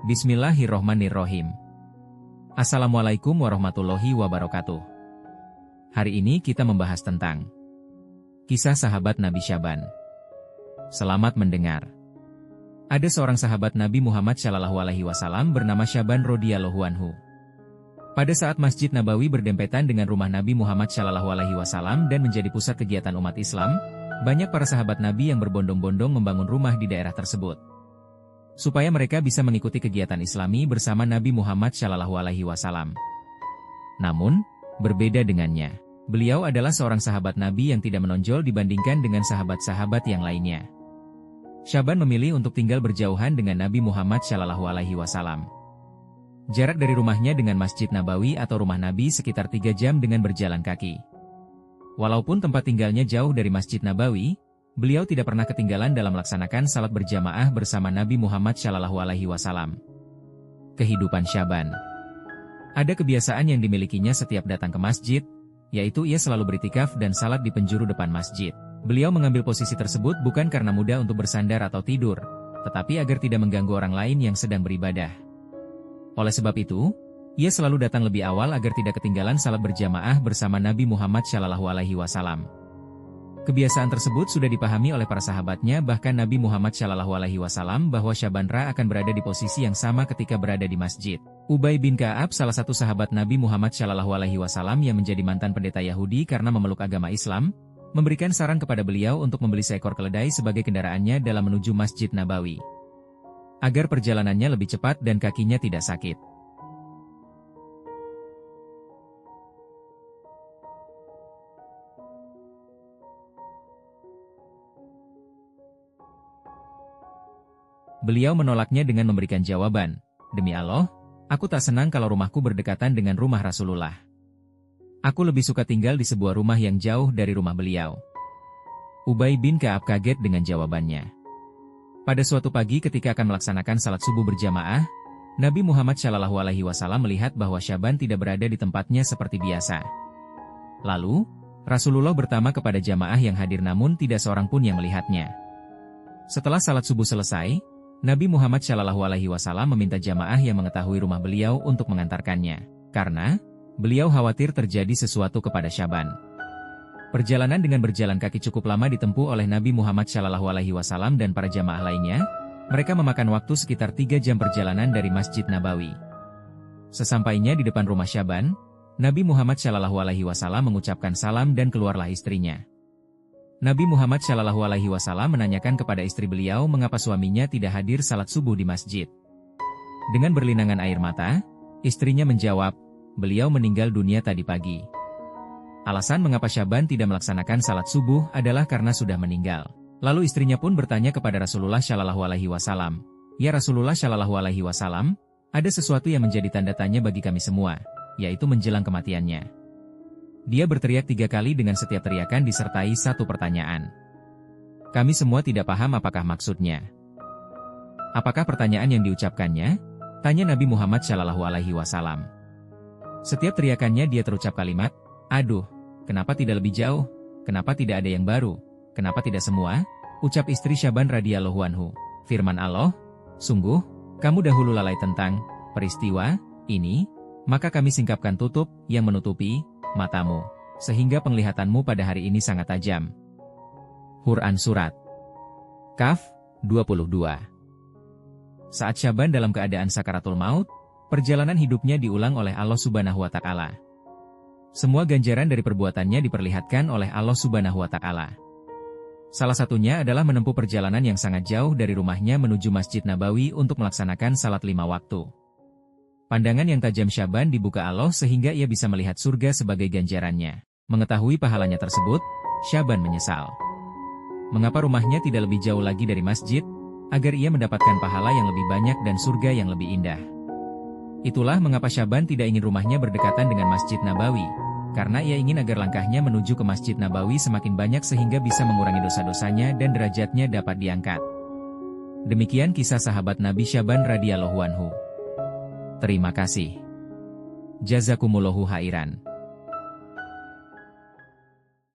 Bismillahirrohmanirrohim. Assalamualaikum warahmatullahi wabarakatuh. Hari ini kita membahas tentang kisah sahabat Nabi Syaban. Selamat mendengar. Ada seorang sahabat Nabi Muhammad SAW bernama Syaban radhiyallahu anhu. Pada saat Masjid Nabawi berdempetan dengan rumah Nabi Muhammad SAW dan menjadi pusat kegiatan umat Islam, banyak para sahabat Nabi yang berbondong-bondong membangun rumah di daerah tersebut, supaya mereka bisa mengikuti kegiatan Islami bersama Nabi Muhammad SAW. Namun, berbeda dengannya, beliau adalah seorang sahabat Nabi yang tidak menonjol dibandingkan dengan sahabat-sahabat yang lainnya. Syaban memilih untuk tinggal berjauhan dengan Nabi Muhammad SAW. Jarak dari rumahnya dengan Masjid Nabawi atau rumah Nabi sekitar 3 jam dengan berjalan kaki. Walaupun tempat tinggalnya jauh dari Masjid Nabawi, beliau tidak pernah ketinggalan dalam melaksanakan salat berjamaah bersama Nabi Muhammad SAW. Kehidupan Syaban. Ada kebiasaan yang dimilikinya setiap datang ke masjid, yaitu ia selalu beriktikaf dan salat di penjuru depan masjid. Beliau mengambil posisi tersebut bukan karena mudah untuk bersandar atau tidur, tetapi agar tidak mengganggu orang lain yang sedang beribadah. Oleh sebab itu, ia selalu datang lebih awal agar tidak ketinggalan salat berjamaah bersama Nabi Muhammad SAW. Kebiasaan tersebut sudah dipahami oleh para sahabatnya, bahkan Nabi Muhammad SAW bahwa Syaban akan berada di posisi yang sama ketika berada di masjid. Ubay bin Ka'ab, salah satu sahabat Nabi Muhammad SAW yang menjadi mantan pendeta Yahudi karena memeluk agama Islam, memberikan saran kepada beliau untuk membeli seekor keledai sebagai kendaraannya dalam menuju Masjid Nabawi, agar perjalanannya lebih cepat dan kakinya tidak sakit. Beliau menolaknya dengan memberikan jawaban, "Demi Allah, aku tak senang kalau rumahku berdekatan dengan rumah Rasulullah. Aku lebih suka tinggal di sebuah rumah yang jauh dari rumah beliau." Ubay bin Ka'ab kaget dengan jawabannya. Pada suatu pagi ketika akan melaksanakan salat subuh berjamaah, Nabi Muhammad SAW melihat bahwa Syaban tidak berada di tempatnya seperti biasa. Lalu, Rasulullah bertanya kepada jamaah yang hadir namun tidak seorang pun yang melihatnya. Setelah salat subuh selesai, Nabi Muhammad SAW meminta jamaah yang mengetahui rumah beliau untuk mengantarkannya, karena beliau khawatir terjadi sesuatu kepada Syaban. Perjalanan dengan berjalan kaki cukup lama ditempuh oleh Nabi Muhammad SAW dan para jamaah lainnya. Mereka memakan waktu sekitar 3 jam perjalanan dari Masjid Nabawi. Sesampainya di depan rumah Syaban, Nabi Muhammad SAW mengucapkan salam dan keluarlah istrinya. Nabi Muhammad SAW menanyakan kepada istri beliau mengapa suaminya tidak hadir salat subuh di masjid. Dengan berlinangan air mata, istrinya menjawab, "Beliau meninggal dunia tadi pagi." Alasan mengapa Syaban tidak melaksanakan salat subuh adalah karena sudah meninggal. Lalu istrinya pun bertanya kepada Rasulullah SAW, "Ya Rasulullah SAW, ada sesuatu yang menjadi tanda tanya bagi kami semua, yaitu menjelang kematiannya." Dia berteriak 3 kali dengan setiap teriakan disertai satu pertanyaan. "Kami semua tidak paham apakah maksudnya." "Apakah pertanyaan yang diucapkannya?" tanya Nabi Muhammad SAW. Setiap teriakannya dia terucap kalimat, "Aduh, kenapa tidak lebih jauh? Kenapa tidak ada yang baru? Kenapa tidak semua?" ucap istri Syaban radhiyallahu anhu. Firman Allah, "Sungguh, kamu dahulu lalai tentang peristiwa ini, maka kami singkapkan tutup yang menutupi matamu, sehingga penglihatanmu pada hari ini sangat tajam." Quran Surat Kaf 22. Saat Syaban dalam keadaan sakaratul maut, perjalanan hidupnya diulang oleh Allah Subhanahu wa Ta'ala. Semua ganjaran dari perbuatannya diperlihatkan oleh Allah Subhanahu wa Ta'ala. Salah satunya adalah menempuh perjalanan yang sangat jauh dari rumahnya menuju Masjid Nabawi untuk melaksanakan salat 5 waktu. Pandangan yang tajam Syaban dibuka Allah sehingga ia bisa melihat surga sebagai ganjarannya. Mengetahui pahalanya tersebut, Syaban menyesal. Mengapa rumahnya tidak lebih jauh lagi dari masjid, agar ia mendapatkan pahala yang lebih banyak dan surga yang lebih indah. Itulah mengapa Syaban tidak ingin rumahnya berdekatan dengan Masjid Nabawi, karena ia ingin agar langkahnya menuju ke Masjid Nabawi semakin banyak sehingga bisa mengurangi dosa-dosanya dan derajatnya dapat diangkat. Demikian kisah sahabat Nabi Syaban radhiyallahu anhu. Terima kasih. Jazakumullahu khairan.